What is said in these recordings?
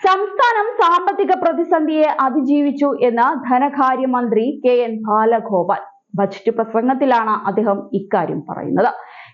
സംസ്ഥാനം സാമ്പത്തിക പ്രതിസന്ധിയെ അതിജീവിച്ചു എന്ന് ധനകാര്യമന്ത്രി കെ.എൻ. ബാലഗോപാൽ. ബജറ്റ് പ്രസംഗത്തിലാണ് അദ്ദേഹം ഇക്കാര്യം പറയുന്നത്.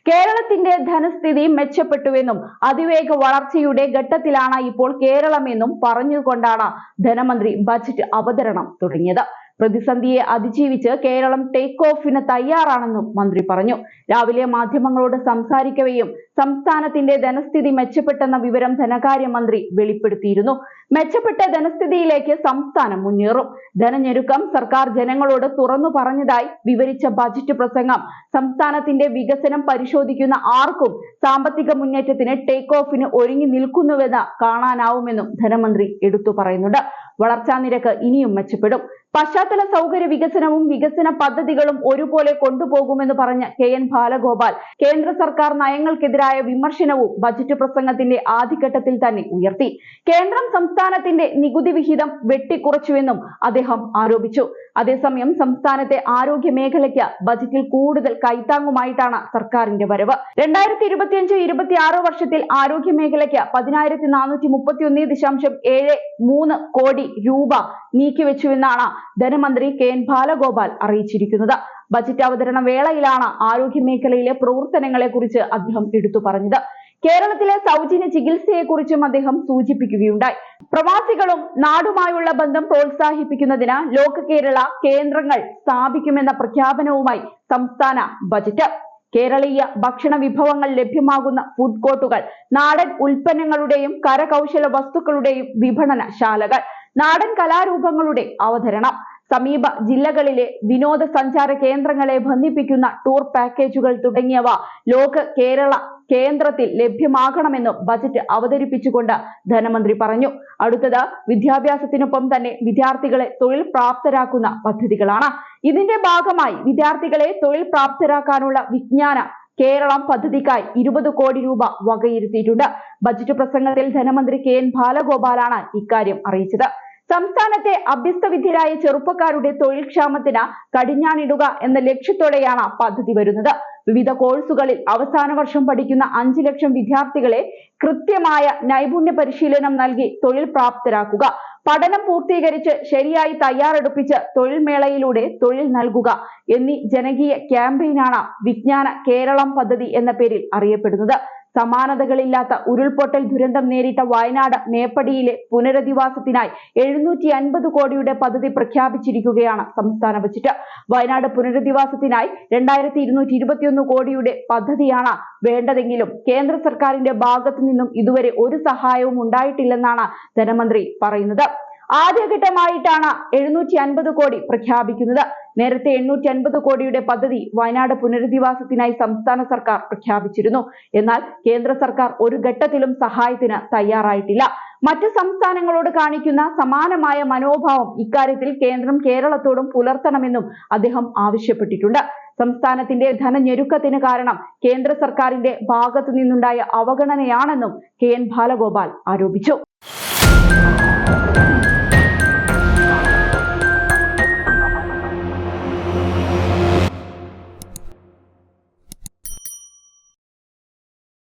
കേരളത്തിന്റെ ധനസ്ഥിതി മെച്ചപ്പെട്ടുവെന്നും അതിവേഗ വളർച്ചയുടെ ഘട്ടത്തിലാണ് ഇപ്പോൾ കേരളമെന്നും പറഞ്ഞുകൊണ്ടാണ് ധനമന്ത്രി ബജറ്റ് അവതരണം തുടങ്ങിയത്. പ്രതിസന്ധിയെ അതിജീവിച്ച് കേരളം ടേക്ക് ഓഫിന് തയ്യാറാണെന്നും മന്ത്രി പറഞ്ഞു. രാവിലെ മാധ്യമങ്ങളോട് സംസാരിക്കവെയും സംസ്ഥാനത്തിന്റെ ധനസ്ഥിതി മെച്ചപ്പെട്ടെന്ന വിവരം ധനകാര്യമന്ത്രി വെളിപ്പെടുത്തിയിരുന്നു. മെച്ചപ്പെട്ട ധനസ്ഥിതിയിലേക്ക് സംസ്ഥാനം മുന്നേറും. ധനഞ്ഞെരുക്കം സർക്കാർ ജനങ്ങളോട് തുറന്നു പറഞ്ഞതായി വിവരിച്ച ബജറ്റ് പ്രസംഗം സംസ്ഥാനത്തിന്റെ വികസനം പരിശോധിക്കുന്ന ആർക്കും സാമ്പത്തിക മുന്നേറ്റത്തിന് ടേക്ക് ഓഫിന് ഒരുങ്ങി നിൽക്കുന്നുവെന്ന് കാണാനാവുമെന്നും ധനമന്ത്രി എടുത്തു പറയുന്നുണ്ട്. വളർച്ചാ നിരക്ക് ഇനിയും മെച്ചപ്പെടും. പശ്ചാത്തല സൗകര്യ വികസനവും വികസന പദ്ധതികളും ഒരുപോലെ കൊണ്ടുപോകുമെന്ന് പറഞ്ഞ കെ.എൻ. ബാലഗോപാൽ കേന്ദ്ര സർക്കാർ നയങ്ങൾക്കെതിരായ വിമർശനവും ബജറ്റ് പ്രസംഗത്തിന്റെ ആദ്യഘട്ടത്തിൽ തന്നെ ഉയർത്തി. കേന്ദ്രം സംസ്ഥാനത്തിന്റെ നികുതി വിഹിതം വെട്ടിക്കുറച്ചുവെന്നും അദ്ദേഹം ആരോപിച്ചു. അതേസമയം സംസ്ഥാനത്തെ ആരോഗ്യ മേഖലയ്ക്ക് ബജറ്റിൽ കൂടുതൽ കൈത്താങ്ങുമായിട്ടാണ് സർക്കാരിന്റെ വരവ്. 2025-26 വർഷത്തിൽ ആരോഗ്യ മേഖലയ്ക്ക് 10,431.73 കോടി രൂപ നീക്കിവെച്ചുവെന്നാണ് ധനമന്ത്രി കെ.എൻ. ബാലഗോപാൽ അറിയിച്ചിരിക്കുന്നത്. ബജറ്റ് അവതരണ വേളയിലാണ് ആരോഗ്യ മേഖലയിലെ പ്രവർത്തനങ്ങളെ കുറിച്ച് അദ്ദേഹം എടുത്തു പറഞ്ഞത്. കേരളത്തിലെ സൗജന്യ ചികിത്സയെക്കുറിച്ചും അദ്ദേഹം സൂചിപ്പിക്കുകയുണ്ടായി. പ്രവാസികളും നാടുമായുള്ള ബന്ധം പ്രോത്സാഹിപ്പിക്കുന്നതിന് ലോക കേരള കേന്ദ്രങ്ങൾ സ്ഥാപിക്കുമെന്ന പ്രഖ്യാപനവുമായി സംസ്ഥാന ബജറ്റ്. കേരളീയ ഭക്ഷണ വിഭവങ്ങൾ ലഭ്യമാകുന്ന ഫുഡ് കോർട്ടുകൾ, നാടൻ ഉൽപ്പന്നങ്ങളുടെയും കരകൗശല വസ്തുക്കളുടെയും വിപണനശാലകൾ, നാടൻ കലാരൂപങ്ങളുടെ അവതരണം, സമീപ ജില്ലകളിലെ വിനോദസഞ്ചാര കേന്ദ്രങ്ങളെ ബന്ധിപ്പിക്കുന്ന ടൂർ പാക്കേജുകൾ തുടങ്ങിയവ ലോക കേരള കേന്ദ്രത്തിൽ ലഭ്യമാകണമെന്നും ബജറ്റ് അവതരിപ്പിച്ചുകൊണ്ട് ധനമന്ത്രി പറഞ്ഞു. അടുത്തത് വിദ്യാഭ്യാസത്തിനൊപ്പം തന്നെ വിദ്യാർത്ഥികളെ തൊഴിൽ പ്രാപ്തരാക്കുന്ന പദ്ധതികളാണ്. ഇതിന്റെ ഭാഗമായി വിദ്യാർത്ഥികളെ തൊഴിൽ പ്രാപ്തരാക്കാനുള്ള വിജ്ഞാന കേരളം പദ്ധതിക്കായി 20 കോടി രൂപ വകയിരുത്തിയിട്ടുണ്ട്. ബജറ്റ് പ്രസംഗത്തിൽ ധനമന്ത്രി കെ.എൻ. ബാലഗോപാലാണ് ഇക്കാര്യം അറിയിച്ചത്. സംസ്ഥാനത്തെ അഭ്യസ്തവിദ്യരായ ചെറുപ്പക്കാരുടെ തൊഴിൽ ക്ഷാമത്തിന് കടിഞ്ഞാണിടുക എന്ന ലക്ഷ്യത്തോടെയാണ് പദ്ധതി വരുന്നത്. വിവിധ കോഴ്സുകളിൽ അവസാന വർഷം പഠിക്കുന്ന 5 ലക്ഷം വിദ്യാർത്ഥികളെ കൃത്യമായ നൈപുണ്യ പരിശീലനം നൽകി തൊഴിൽ പ്രാപ്തരാക്കുക, പഠനം പൂർത്തീകരിച്ച് ശരിയായി തയ്യാറെടുപ്പിച്ച് തൊഴിൽ മേളയിലൂടെ തൊഴിൽ നൽകുക എന്നീ ജനകീയ ക്യാമ്പയിനാണ് വിജ്ഞാന കേരളം പദ്ധതി എന്ന പേരിൽ അറിയപ്പെടുന്നത്. സമാനതകളില്ലാത്ത ഉരുൾപൊട്ടൽ ദുരന്തം നേരിട്ട വയനാട് മേപ്പടിയിലെ പുനരധിവാസത്തിനായി 750 കോടിയുടെ പദ്ധതി പ്രഖ്യാപിച്ചിരിക്കുകയാണ് സംസ്ഥാന ബജറ്റ്. വയനാട് പുനരധിവാസത്തിനായി 2221 കോടിയുടെ പദ്ധതിയാണ് വേണ്ടതെങ്കിലും കേന്ദ്ര സർക്കാരിന്റെ ഭാഗത്തു നിന്നും ഇതുവരെ ഒരു സഹായവും ഉണ്ടായിട്ടില്ലെന്നാണ് ധനമന്ത്രി പറയുന്നത്. ആദ്യഘട്ടമായിട്ടാണ് 750 കോടി പ്രഖ്യാപിക്കുന്നത്. നേരത്തെ 850 കോടിയുടെ പദ്ധതി വയനാട് പുനരധിവാസത്തിനായി സംസ്ഥാന സർക്കാർ പ്രഖ്യാപിച്ചിരുന്നു. എന്നാൽ കേന്ദ്ര സർക്കാർ ഒരു ഘട്ടത്തിലും സഹായത്തിന് തയ്യാറായിട്ടില്ല. മറ്റ് സംസ്ഥാനങ്ങളോട് കാണിക്കുന്ന സമാനമായ മനോഭാവം ഇക്കാര്യത്തിൽ കേന്ദ്രം കേരളത്തോടും പുലർത്തണമെന്നും അദ്ദേഹം ആവശ്യപ്പെട്ടിട്ടുണ്ട്. സംസ്ഥാനത്തിന്റെ ധനഞ്ഞെരുക്കത്തിന് കാരണം കേന്ദ്ര സർക്കാരിന്റെ ഭാഗത്തു നിന്നുണ്ടായ അവഗണനയാണെന്നും കെ.എൻ. ബാലഗോപാൽ ആരോപിച്ചു.